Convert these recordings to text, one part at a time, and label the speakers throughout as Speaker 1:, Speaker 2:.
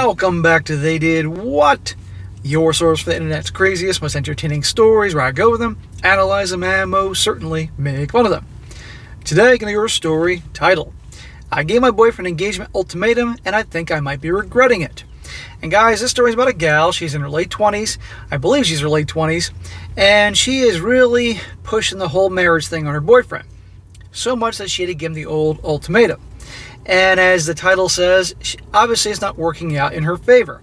Speaker 1: Welcome back to They Did What? Your source for the internet's craziest, most entertaining stories, where I go with them, analyze them, and most certainly make fun of them. Today, I'm going to your story titled, I gave my boyfriend an engagement ultimatum, and I think I might be regretting it. And guys, this story is about a gal. She's in her late 20s. I believe she's in her late 20s. And she is really pushing the whole marriage thing on her boyfriend. So much that she had to give him the old ultimatum. And as the title says, obviously it's not working out in her favor.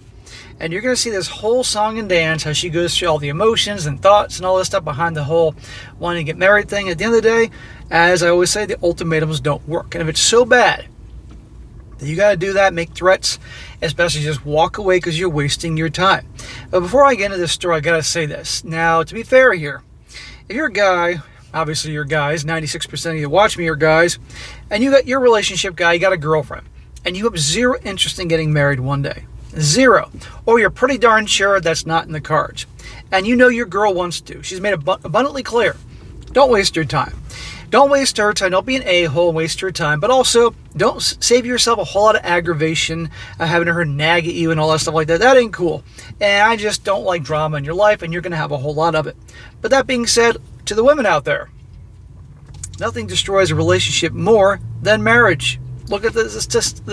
Speaker 1: And you're going to see this whole song and dance, how she goes through all the emotions and thoughts and all this stuff behind the whole wanting to get married thing. At the end of the day, as I always say, the ultimatums don't work. And if it's so bad that you got to do that, make threats, especially just walk away because you're wasting your time. But before I get into this story, I got to say this. Now, to be fair here, if you're a guy, obviously you're guys, 96% of you watch me are guys, and you got your relationship guy, you got a girlfriend, and you have zero interest in getting married one day. Zero. Or you're pretty darn sure that's not in the cards. And you know your girl wants to. She's made abundantly clear. Don't waste your time. Don't waste her time. Don't be an a-hole and waste her time. But also, don't save yourself a whole lot of aggravation having her nag at you and all that stuff like that. That ain't cool. And I just don't like drama in your life, and you're going to have a whole lot of it. But that being said, to the women out there, nothing destroys a relationship more than marriage. Look at the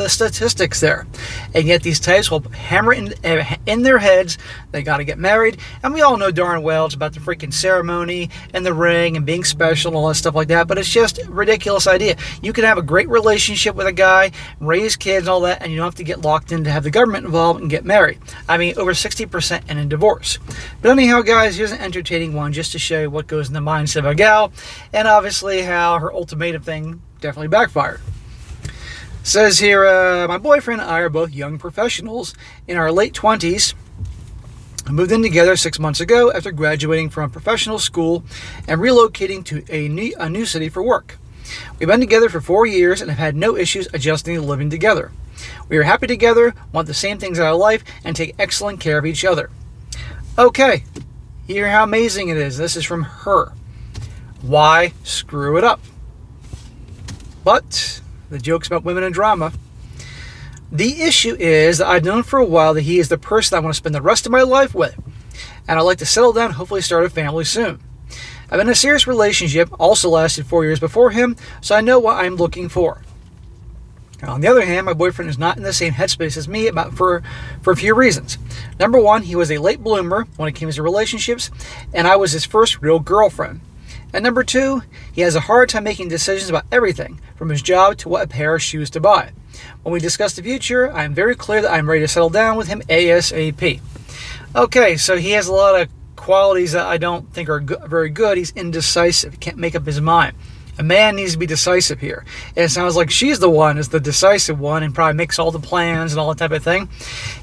Speaker 1: statistics there. And yet these types will hammer in their heads they got to get married. And we all know darn well it's about the freaking ceremony and the ring and being special and all that stuff like that. But it's just a ridiculous idea. You can have a great relationship with a guy, raise kids and all that, and you don't have to get locked in to have the government involved and get married. I mean, over 60% in a divorce. But anyhow, guys, here's an entertaining one just to show you what goes in the mindset of a gal. And obviously how her ultimatum thing definitely backfired. Says here, my boyfriend and I are both young professionals in our late 20s. We moved in together 6 months ago after graduating from professional school and relocating to a new city for work. We've been together for 4 years and have had no issues adjusting to living together. We are happy together, want the same things out of life, and take excellent care of each other. Okay, hear how amazing it is. This is from her. Why screw it up? But the joke's about women and drama. The issue is that I've known for a while that he is the person I want to spend the rest of my life with. And I'd like to settle down and hopefully start a family soon. I've been in a serious relationship, also lasted 4 years before him, so I know what I'm looking for. Now, on the other hand, my boyfriend is not in the same headspace as me for a few reasons. Number one, he was a late bloomer when it came to relationships, and I was his first real girlfriend. And number two, he has a hard time making decisions about everything, from his job to what a pair of shoes to buy. When we discuss the future, I am very clear that I am ready to settle down with him ASAP. Okay, so he has a lot of qualities that I don't think are very good. He's indecisive. He can't make up his mind. A man needs to be decisive here. And it sounds like she's the one, is the decisive one, and probably makes all the plans and all that type of thing.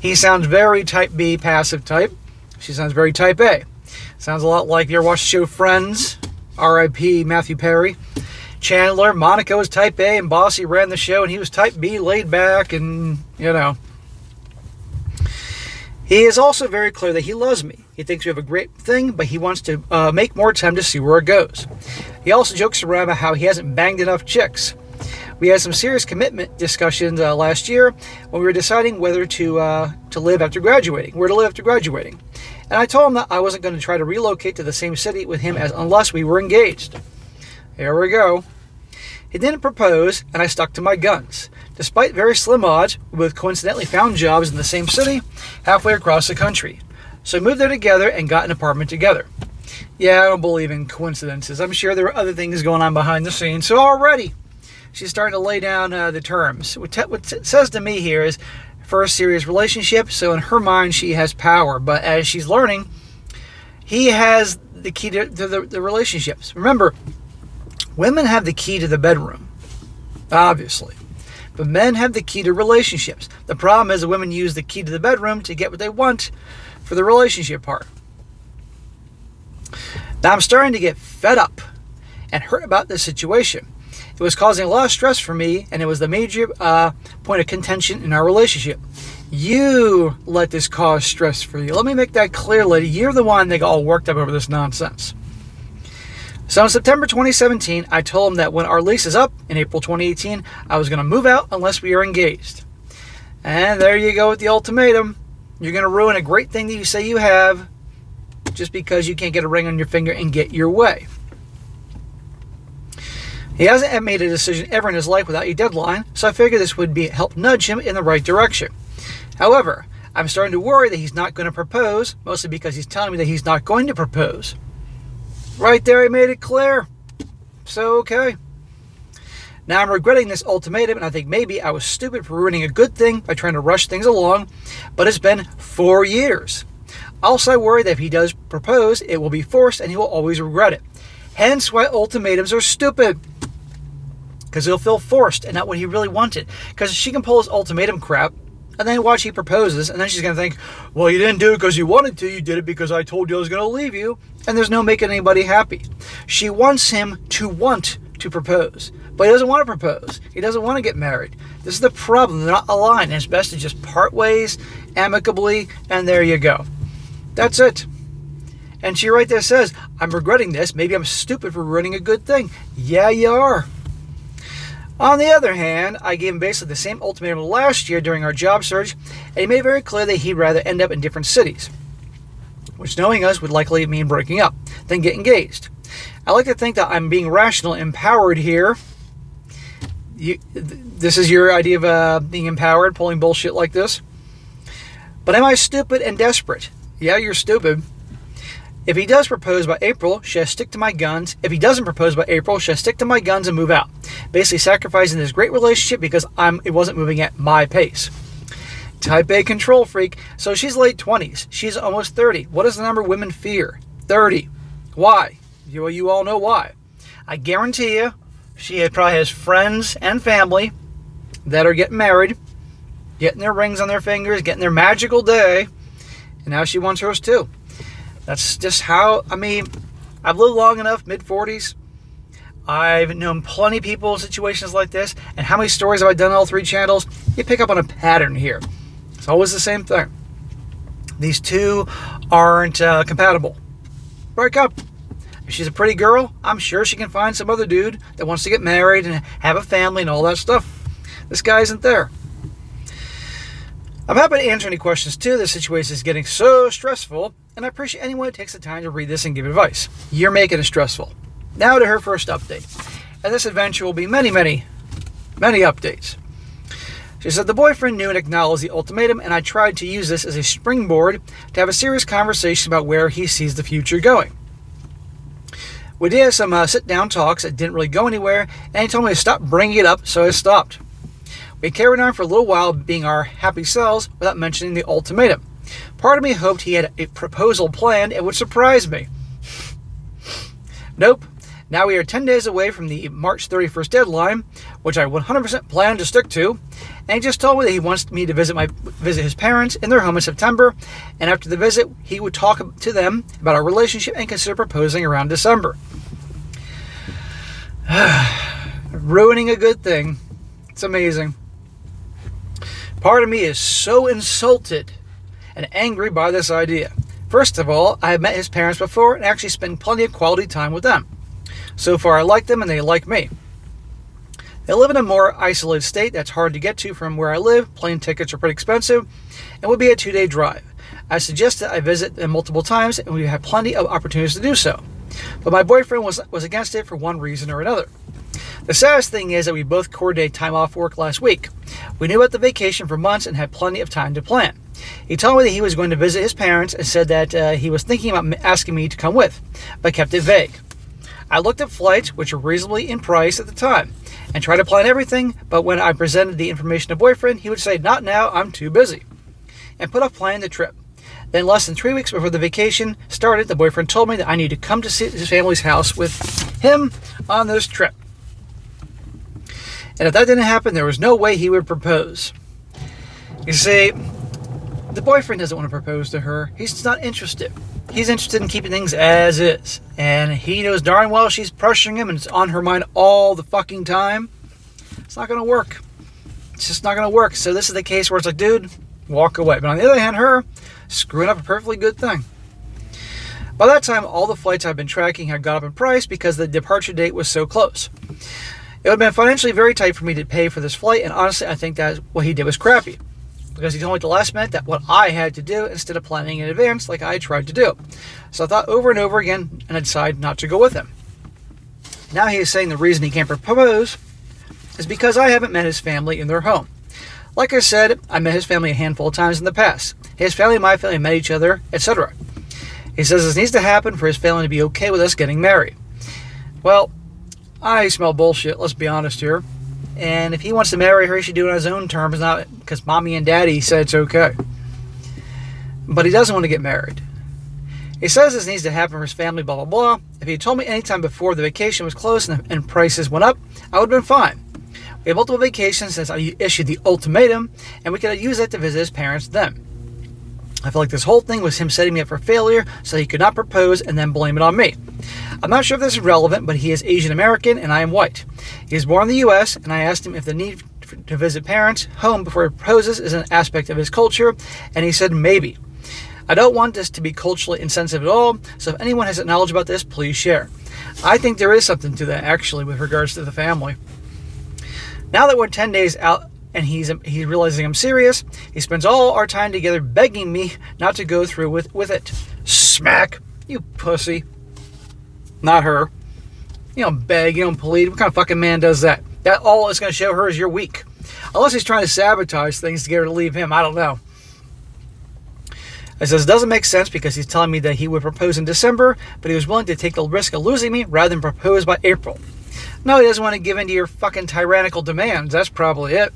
Speaker 1: He sounds very type B, passive type. She sounds very type A. Sounds a lot like, you ever watched the show Friends? R.I.P. Matthew Perry. Chandler, Monica was type A and bossy, ran the show, and he was type B, laid back, and, you know. He is also very clear that he loves me. He thinks we have a great thing, but he wants to make more time to see where it goes. He also jokes around about how he hasn't banged enough chicks. We had some serious commitment discussions last year when we were deciding whether to live after graduating, where to live after graduating. And I told him that I wasn't going to try to relocate to the same city with him unless we were engaged. Here we go. He didn't propose, and I stuck to my guns. Despite very slim odds, we both coincidentally found jobs in the same city halfway across the country. So we moved there together and got an apartment together. Yeah, I don't believe in coincidences. I'm sure there were other things going on behind the scenes. So already, she's starting to lay down the terms. What it says to me here is, first serious relationship, so in her mind she has power, but as she's learning, he has the key to the relationships. Remember, women have the key to the bedroom, obviously, but men have the key to relationships. The problem is that women use the key to the bedroom to get what they want for the relationship part. Now I'm starting to get fed up and hurt about this situation. It was causing a lot of stress for me, and it was the major point of contention in our relationship. You let this cause stress for you. Let me make that clear, lady. You're the one that got all worked up over this nonsense. So in September 2017, I told him that when our lease is up in April 2018, I was going to move out unless we are engaged. And there you go with the ultimatum. You're going to ruin a great thing that you say you have just because you can't get a ring on your finger and get your way. He hasn't made a decision ever in his life without a deadline, so I figured this would help nudge him in the right direction. However, I'm starting to worry that he's not going to propose, mostly because he's telling me that he's not going to propose. Right there, he made it clear. So, okay. Now I'm regretting this ultimatum, and I think maybe I was stupid for ruining a good thing by trying to rush things along, but it's been 4 years. Also, I worry that if he does propose, it will be forced and he will always regret it. Hence why ultimatums are stupid. Because he'll feel forced and not what he really wanted. Because she can pull his ultimatum crap, and then watch he proposes, and then she's going to think, well, you didn't do it because you wanted to, you did it because I told you I was going to leave you, and there's no making anybody happy. She wants him to want to propose, but he doesn't want to propose. He doesn't want to get married. This is the problem. They're not aligned, and it's best to just part ways amicably, and there you go. That's it. And she right there says, I'm regretting this. Maybe I'm stupid for ruining a good thing. Yeah, you are. On the other hand, I gave him basically the same ultimatum last year during our job search, and he made it very clear that he'd rather end up in different cities, which knowing us would likely mean breaking up, than get engaged. I like to think that I'm being rational and empowered here. This is your idea of being empowered, pulling bullshit like this. But am I stupid and desperate? Yeah, you're stupid. If he does propose by April, should I stick to my guns? If he doesn't propose by April, should I stick to my guns and move out? Basically sacrificing this great relationship because it wasn't moving at my pace. Type A control freak. So she's late 20s. She's almost 30. What is the number women fear? 30. Why? You all know why. I guarantee you, she probably has friends and family that are getting married, getting their rings on their fingers, getting their magical day, and now she wants hers too. That's just how, I've lived long enough, mid-40s. I've known plenty of people in situations like this. And how many stories have I done on all 3 channels? You pick up on a pattern here. It's always the same thing. These two aren't compatible. Break up. If she's a pretty girl, I'm sure she can find some other dude that wants to get married and have a family and all that stuff. This guy isn't there. I'm happy to answer any questions too. This situation is getting so stressful, and I appreciate anyone who takes the time to read this and give advice. You're making it stressful. Now to her first update. And this adventure will be many, many, many updates. She said the boyfriend knew and acknowledged the ultimatum, and I tried to use this as a springboard to have a serious conversation about where he sees the future going. We did have some sit-down talks that didn't really go anywhere, and he told me to stop bringing it up, so I stopped. We carried on for a little while being our happy selves without mentioning the ultimatum. Part of me hoped he had a proposal planned and would surprise me. Nope. Now we are 10 days away from the March 31st deadline, which I 100% plan to stick to, and he just told me that he wants me to visit his parents in their home in September, and after the visit, he would talk to them about our relationship and consider proposing around December. Ruining a good thing. It's amazing. Part of me is so insulted and angry by this idea. First of all, I have met his parents before and actually spent plenty of quality time with them. So far, I like them and they like me. They live in a more isolated state that's hard to get to from where I live. Plane tickets are pretty expensive and would be a 2-day drive. I suggested I visit them multiple times and we have plenty of opportunities to do so. But my boyfriend was against it for one reason or another. The saddest thing is that we both coordinated time off work last week. We knew about the vacation for months and had plenty of time to plan. He told me that he was going to visit his parents and said that he was thinking about asking me to come with, but kept it vague. I looked at flights, which were reasonably in price at the time, and tried to plan everything, but when I presented the information to boyfriend, he would say, "Not now, I'm too busy," and put off planning the trip. Then less than 3 weeks before the vacation started, the boyfriend told me that I need to come to see his family's house with him on this trip. And if that didn't happen, there was no way he would propose. You see, the boyfriend doesn't want to propose to her. He's not interested. He's interested in keeping things as is. And he knows darn well she's pressuring him and it's on her mind all the fucking time. It's not going to work. It's just not going to work. So this is the case where it's like, dude, walk away. But on the other hand, her screwing up a perfectly good thing. By that time, all the flights I've been tracking had gone up in price because the departure date was so close. It would have been financially very tight for me to pay for this flight, and honestly, I think that what he did was crappy. because he told me at the last minute that what I had to do instead of planning in advance like I tried to do. So I thought over and over again, and I decided not to go with him. Now he is saying the reason he can't propose is because I haven't met his family in their home. Like I said, I met his family a handful of times in the past. His family and my family met each other, etc. He says this needs to happen for his family to be okay with us getting married. Well, I smell bullshit, let's be honest here. And if he wants to marry her, he should do it on his own terms, not because mommy and daddy said it's okay. But he doesn't want to get married. He says this needs to happen for his family, blah, blah, blah. If he had told me anytime before the vacation was closed and prices went up, I would have been fine. We had multiple vacations since I issued the ultimatum, and we could have used that to visit his parents then. I feel like this whole thing was him setting me up for failure so he could not propose and then blame it on me. I'm not sure if this is relevant, but he is Asian American and I am white. He was born in the U.S., and I asked him if the need to visit parents' home before he proposes is an aspect of his culture, and he said maybe. I don't want this to be culturally insensitive at all, so if anyone has knowledge about this, please share. I think there is something to that, actually, with regards to the family. Now that we're 10 days out and he's realizing I'm serious, he spends all our time together begging me not to go through with it. Smack! You pussy. Not her. You don't beg, you don't plead. What kind of fucking man does that? That all is going to show her is you're weak. Unless he's trying to sabotage things to get her to leave him. I don't know. It says it doesn't make sense because he's telling me that he would propose in December, but he was willing to take the risk of losing me rather than propose by April. No, he doesn't want to give in to your fucking tyrannical demands. That's probably it.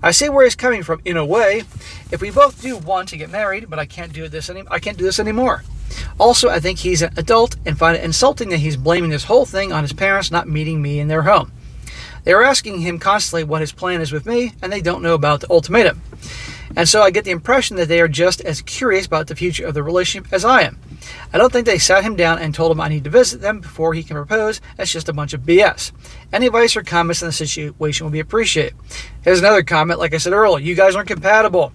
Speaker 1: I see where he's coming from in a way. If we both do want to get married, but I can't do this anymore. Also, I think he's an adult and find it insulting that he's blaming this whole thing on his parents not meeting me in their home. They are asking him constantly what his plan is with me, and they don't know about the ultimatum. And so I get the impression that they are just as curious about the future of the relationship as I am. I don't think they sat him down and told him I need to visit them before he can propose. That's just a bunch of BS. Any advice or comments on the situation will be appreciated. Here's another comment. Like I said earlier, you guys aren't compatible.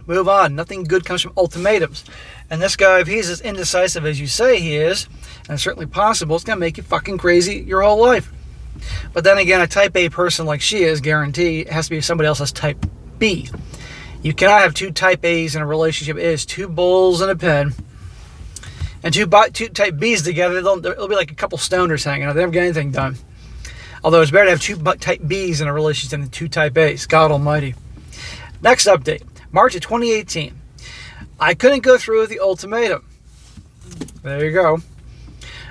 Speaker 1: Move on. Nothing good comes from ultimatums. And this guy, if he's as indecisive as you say he is, and it's certainly possible, it's going to make you fucking crazy your whole life. But then again, a type A person like she is, guaranteed, it has to be somebody else that's type B. You cannot have two type A's in a relationship. It is two bulls and a pen. And two type B's together, it'll be like a couple stoners hanging out. They never get anything done. Although it's better to have two type B's in a relationship than two type A's. God almighty. Next update. March of 2018. I couldn't go through with the ultimatum. There you go.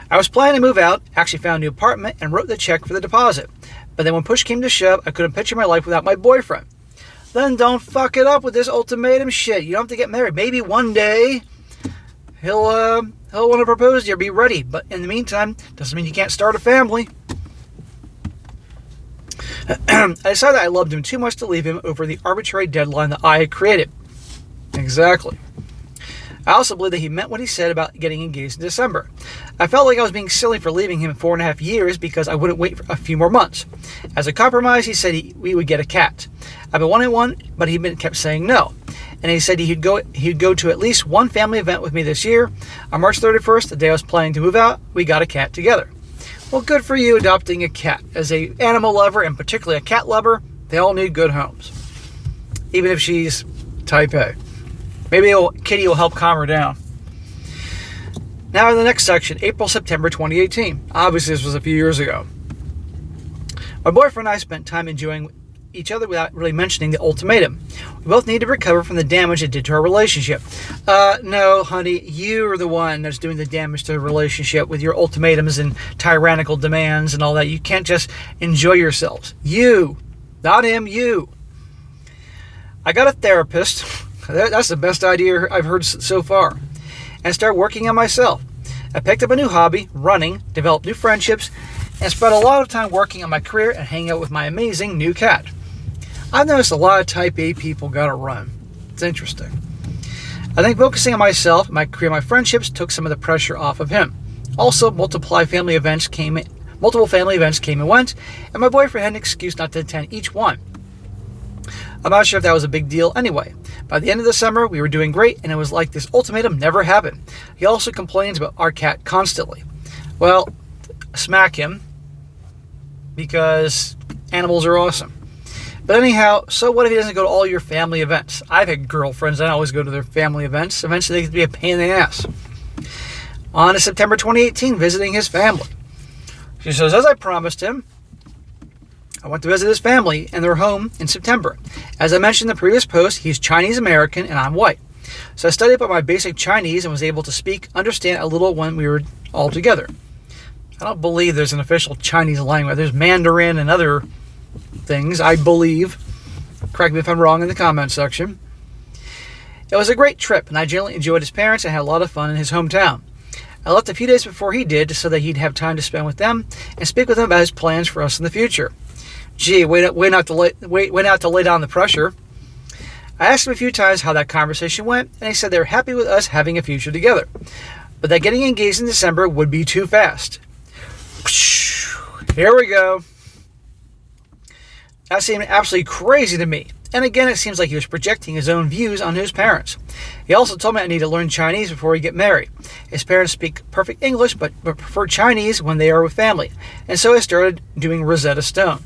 Speaker 1: I was planning to move out, actually found a new apartment, and wrote the check for the deposit. But then when push came to shove, I couldn't picture my life without my boyfriend. Then don't fuck it up with this ultimatum shit. You don't have to get married. Maybe one day he'll want to propose to you. Be ready. But in the meantime, doesn't mean you can't start a family. I decided I loved him too much to leave him over the arbitrary deadline that I had created. Exactly. I also believe that he meant what he said about getting engaged in December. I felt like I was being silly for leaving him 4.5 years because I wouldn't wait for a few more months. As a compromise, he said we would get a cat. I've been wanting one, but he kept saying no. And he said he'd go to at least one family event with me this year. On March 31st, the day I was planning to move out, we got a cat together. Well, good for you adopting a cat. As an animal lover, and particularly a cat lover, they all need good homes. Even if she's type A. Maybe Kitty will help calm her down. Now in the next section, April-September 2018. Obviously this was a few years ago. My boyfriend and I spent time enjoying each other without really mentioning the ultimatum. We both need to recover from the damage it did to our relationship. No, honey, you're the one that's doing the damage to the relationship with your ultimatums and tyrannical demands and all that. You can't just enjoy yourselves. You, not him, you. I got a therapist. That's the best idea I've heard so far. And start working on myself. I picked up a new hobby, running, developed new friendships, and spent a lot of time working on my career and hanging out with my amazing new cat. I've noticed a lot of type A people gotta run. It's interesting. I think focusing on myself, my career, my friendships took some of the pressure off of him. Also, multiple family events came and went, and my boyfriend had an excuse not to attend each one. I'm not sure if that was a big deal anyway. By the end of the summer, we were doing great, and it was like this ultimatum never happened. He also complains about our cat constantly. Well, smack him, because animals are awesome. But anyhow, so what if he doesn't go to all your family events? I've had girlfriends that always go to their family events. Eventually they get to be a pain in the ass. On to September 2018, visiting his family. She says, as I promised him, I went to visit his family and their home in September. As I mentioned in the previous post, he's Chinese American and I'm white. So I studied up on my basic Chinese and was able to speak, understand a little when we were all together. I don't believe there's an official Chinese language. There's Mandarin and other things, I believe. Correct me if I'm wrong in the comment section. It was a great trip, and I generally enjoyed his parents and had a lot of fun in his hometown. I left a few days before he did so that he'd have time to spend with them and speak with them about his plans for us in the future. Gee, way not to lay down the pressure. I asked him a few times how that conversation went, and he said they were happy with us having a future together, but that getting engaged in December would be too fast. Here we go. That seemed absolutely crazy to me. And again, it seems like he was projecting his own views on his parents. He also told me I need to learn Chinese before we get married. His parents speak perfect English, but prefer Chinese when they are with family. And so I started doing Rosetta Stone.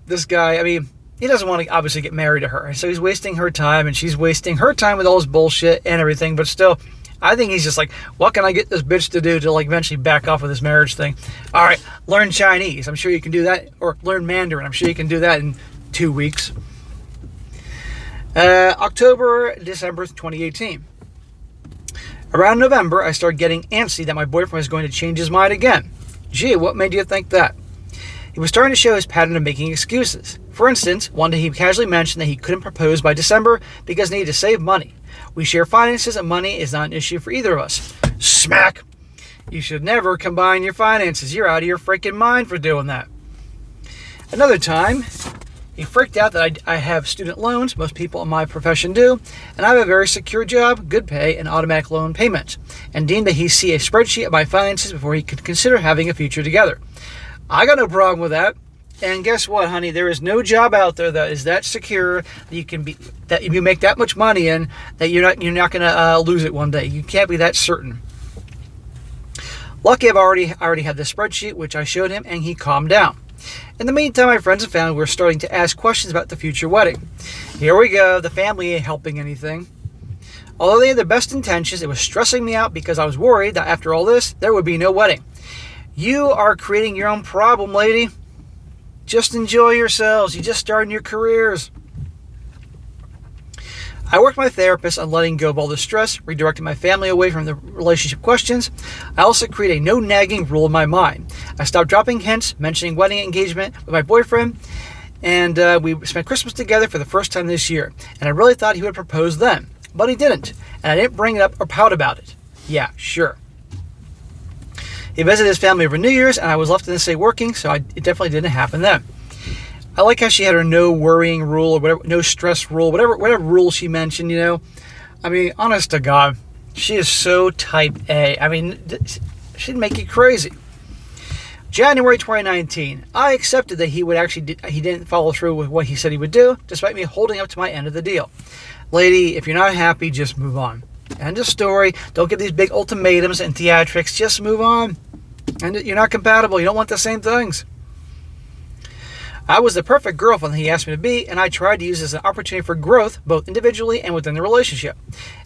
Speaker 1: This guy, I mean, he doesn't want to obviously get married to her. And so he's wasting her time, and she's wasting her time with all his bullshit and everything. But still, I think he's just like, what can I get this bitch to do to like eventually back off of this marriage thing? All right, learn Chinese. I'm sure you can do that. Or learn Mandarin. I'm sure you can do that in 2 weeks. October, December 2018. Around November, I started getting antsy that my boyfriend was going to change his mind again. Gee, what made you think that? He was starting to show his pattern of making excuses. For instance, one day he casually mentioned that he couldn't propose by December because he needed to save money. We share finances and money is not an issue for either of us. Smack! You should never combine your finances. You're out of your freaking mind for doing that. Another time, he freaked out that I have student loans, most people in my profession do, and I have a very secure job, good pay, and automatic loan payments, and deemed that he see a spreadsheet of my finances before he could consider having a future together. I got no problem with that. And guess what, honey? There is no job out there that is that secure that you make that much money in that you're not going to lose it one day. You can't be that certain. Lucky I already had the spreadsheet, which I showed him, and he calmed down. In the meantime, my friends and family were starting to ask questions about the future wedding. Here we go. The family ain't helping anything. Although they had the best intentions, it was stressing me out because I was worried that after all this, there would be no wedding. You are creating your own problem, lady. Just enjoy yourselves. You just started your careers. I worked with my therapist on letting go of all the stress, redirecting my family away from the relationship questions. I also created a no nagging rule in my mind. I stopped dropping hints, mentioning wedding engagement with my boyfriend, and we spent Christmas together for the first time this year. And I really thought he would propose then, but he didn't. And I didn't bring it up or pout about it. Yeah, sure. He visited his family over New Year's, and I was left in the state working, so it definitely didn't happen then. I like how she had her no worrying rule or whatever, no stress rule, whatever rule she mentioned, you know. I mean, honest to God, she is so type A. I mean, she'd make you crazy. January 2019, I accepted that he didn't follow through with what he said he would do, despite me holding up to my end of the deal. Lady, if you're not happy, just move on. End of story. Don't give these big ultimatums and theatrics. Just move on. And you're not compatible. You don't want the same things. I was the perfect girlfriend that he asked me to be, and I tried to use it as an opportunity for growth, both individually and within the relationship.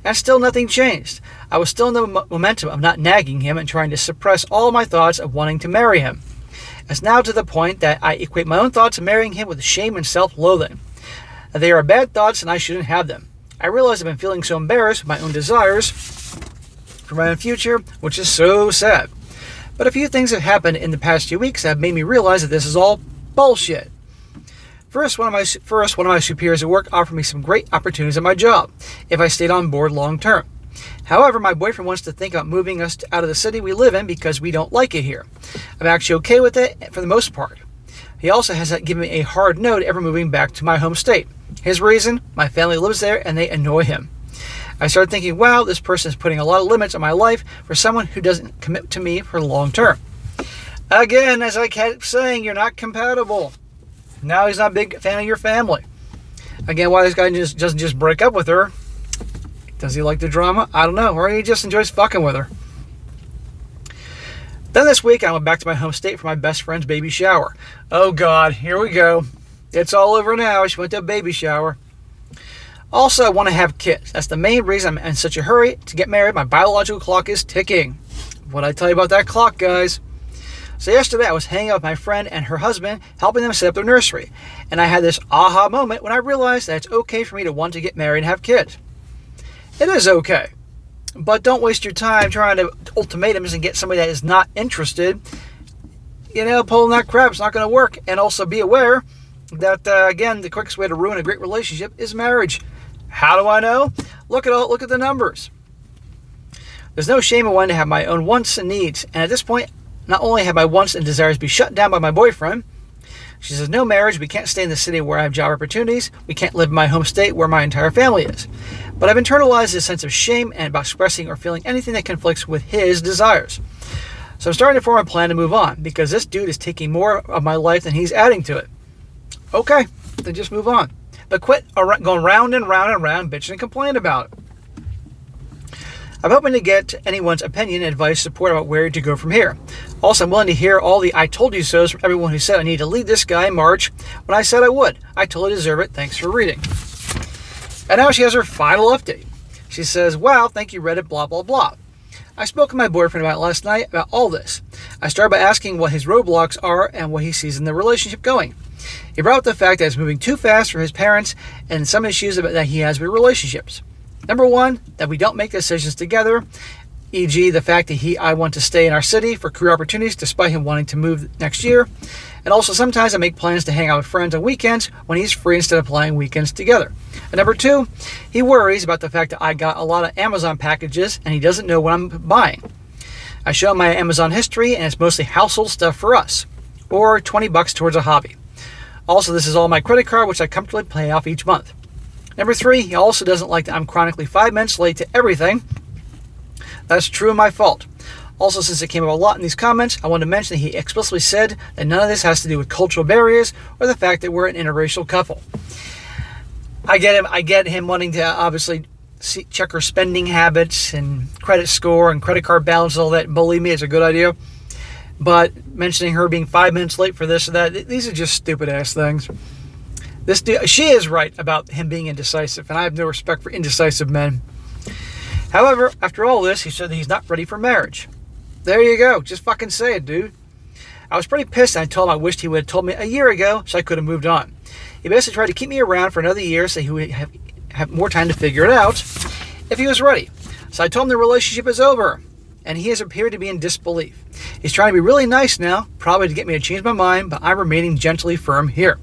Speaker 1: And still nothing changed. I was still in the momentum of not nagging him and trying to suppress all my thoughts of wanting to marry him. It's now to the point that I equate my own thoughts of marrying him with shame and self-loathing. They are bad thoughts and I shouldn't have them. I realize I've been feeling so embarrassed with my own desires for my own future, which is so sad. But a few things have happened in the past few weeks that have made me realize that this is all bullshit. First, one of my superiors at work offered me some great opportunities at my job if I stayed on board long term. However, my boyfriend wants to think about moving us out of the city we live in because we don't like it here. I'm actually okay with it for the most part. He also has given me a hard no to ever moving back to my home state. His reason? My family lives there and they annoy him. I started thinking, wow, this person is putting a lot of limits on my life for someone who doesn't commit to me for the long term. Again, as I kept saying, you're not compatible. Now he's not a big fan of your family. Again, why this guy doesn't just break up with her? Does he like the drama? I don't know. Or he just enjoys fucking with her. Then this week, I went back to my home state for my best friend's baby shower. Oh God, here we go. It's all over now. She went to a baby shower. Also, I want to have kids. That's the main reason I'm in such a hurry to get married. My biological clock is ticking. What'd I tell you about that clock, guys? So yesterday, I was hanging out with my friend and her husband, helping them set up their nursery. And I had this aha moment when I realized that it's okay for me to want to get married and have kids. It is okay. But don't waste your time trying to ultimatums and get somebody that is not interested. Pulling that crap is not going to work. And also be aware that, again, the quickest way to ruin a great relationship is marriage. How do I know? Look at the numbers. There's no shame in wanting to have my own wants and needs. And at this point, not only have my wants and desires be shut down by my boyfriend, she says, no marriage, we can't stay in the city where I have job opportunities, we can't live in my home state where my entire family is. But I've internalized this sense of shame and about expressing or feeling anything that conflicts with his desires. So I'm starting to form a plan to move on, because this dude is taking more of my life than he's adding to it. Okay, then just move on. But quit going round and round and round, bitching and complaining about it. I'm hoping to get anyone's opinion, advice, support about where to go from here. Also, I'm willing to hear all the I told you so's from everyone who said I need to leave this guy in March when I said I would. I totally deserve it. Thanks for reading. And now she has her final update. She says, wow, thank you, Reddit, blah, blah, blah. I spoke with my boyfriend about last night about all this. I started by asking what his roadblocks are and what he sees in the relationship going. He brought up the fact that it's moving too fast for his parents and some issues that he has with relationships. Number one, that we don't make decisions together, e.g. the fact that I want to stay in our city for career opportunities despite him wanting to move next year. And also sometimes I make plans to hang out with friends on weekends when he's free instead of playing weekends together. And number two, he worries about the fact that I got a lot of Amazon packages and he doesn't know what I'm buying. I show him my Amazon history and it's mostly household stuff for us, or $20 towards a hobby. Also, this is all my credit card, which I comfortably pay off each month. Number three, he also doesn't like that I'm chronically 5 minutes late to everything. That's true and my fault. Also, since it came up a lot in these comments, I want to mention that he explicitly said that none of this has to do with cultural barriers or the fact that we're an interracial couple. I get him wanting to obviously check her spending habits and credit score and credit card balance and all that. Believe me, it's a good idea. But mentioning her being 5 minutes late for this or that, these are just stupid ass things. She is right about him being indecisive, and I have no respect for indecisive men. However, after all this, he said that he's not ready for marriage. There you go. Just fucking say it, dude. I was pretty pissed, and I told him I wished he would have told me a year ago so I could have moved on. He basically tried to keep me around for another year so he would have more time to figure it out if he was ready. So I told him the relationship is over, and he has appeared to be in disbelief. He's trying to be really nice now, probably to get me to change my mind, but I'm remaining gently firm here.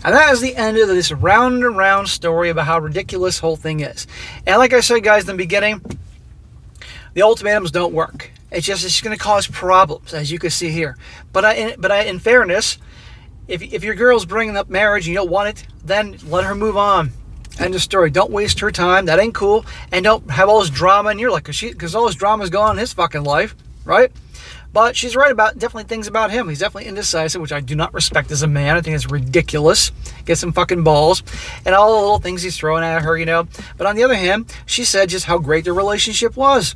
Speaker 1: And that is the end of this round and round story about how ridiculous this whole thing is. And like I said, guys, in the beginning, the ultimatums don't work. It's just going to cause problems, as you can see here. But in fairness, if your girl's bringing up marriage and you don't want it, then let her move on. End of story. Don't waste her time. That ain't cool. And don't have all this drama in your life, because all this drama's going on in his fucking life, right? But she's right about definitely things about him. He's definitely indecisive, which I do not respect as a man. I think it's ridiculous. Get some fucking balls. And all the little things he's throwing at her, But on the other hand, she said just how great their relationship was.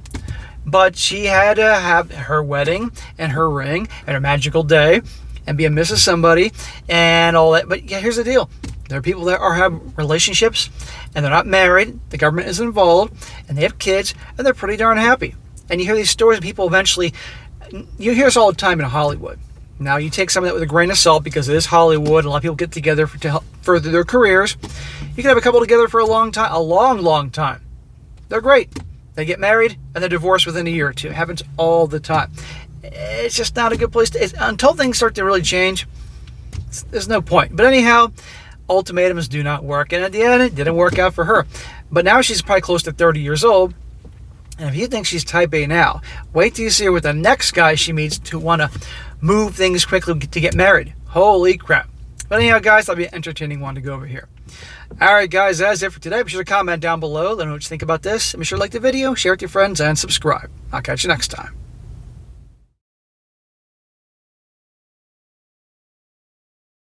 Speaker 1: But she had to have her wedding and her ring and her magical day and be a Mrs. Somebody and all that. But yeah, here's the deal. There are people that have relationships and they're not married. The government is involved and they have kids and they're pretty darn happy. And you hear these stories of people eventually... You hear this all the time in Hollywood. Now, you take some of that with a grain of salt because it is Hollywood. And a lot of people get together to help further their careers. You can have a couple together for a long time, a long, long time. They're great. They get married and they're divorced within a year or two. It happens all the time. It's just not a good place to... Until things start to really change, there's no point. But anyhow, ultimatums do not work. And at the end, it didn't work out for her. But now she's probably close to 30 years old. And if you think she's type A now, wait till you see her with the next guy she meets to want to move things quickly to get married. Holy crap. But anyhow, guys, that'll be an entertaining one to go over here. Alright, guys, that's it for today. Be sure to comment down below. Let me know what you think about this. And be sure to like the video, share it with your friends, and subscribe. I'll catch you next time.